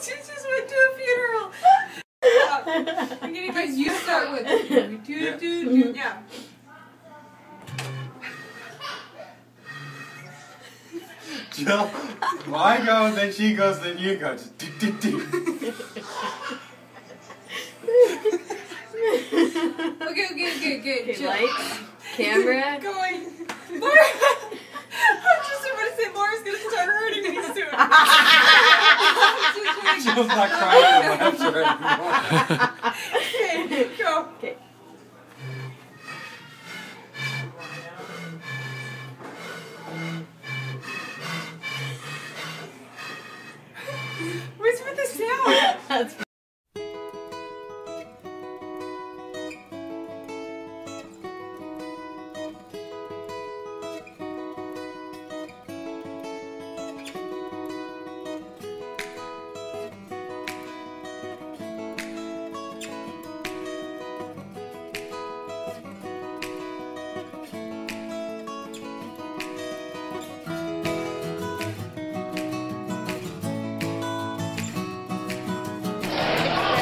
She just went to a funeral. I'm gonna guys, you start with do. Yeah. Jill, well, I go, then she goes, then you go. Just do. Okay. Okay, lights, camera. Going. Laura! I'm just about to say Laura's gonna start hurting me soon. Jill's not crying from laughter anymore. Okay, go. Okay. What's with the sound? That's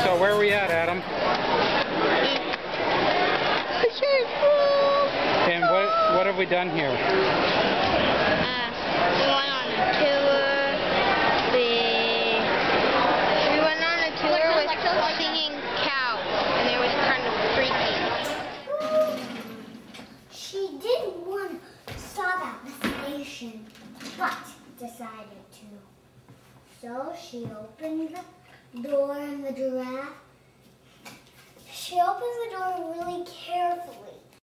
So where are we at, Adam? And what have we done here? We went on a tour. We went on a tour with singing cows, and it was kind of freaky. She didn't want to stop at the station, but decided to. So she opened the door and the giraffe. She opened the door really carefully.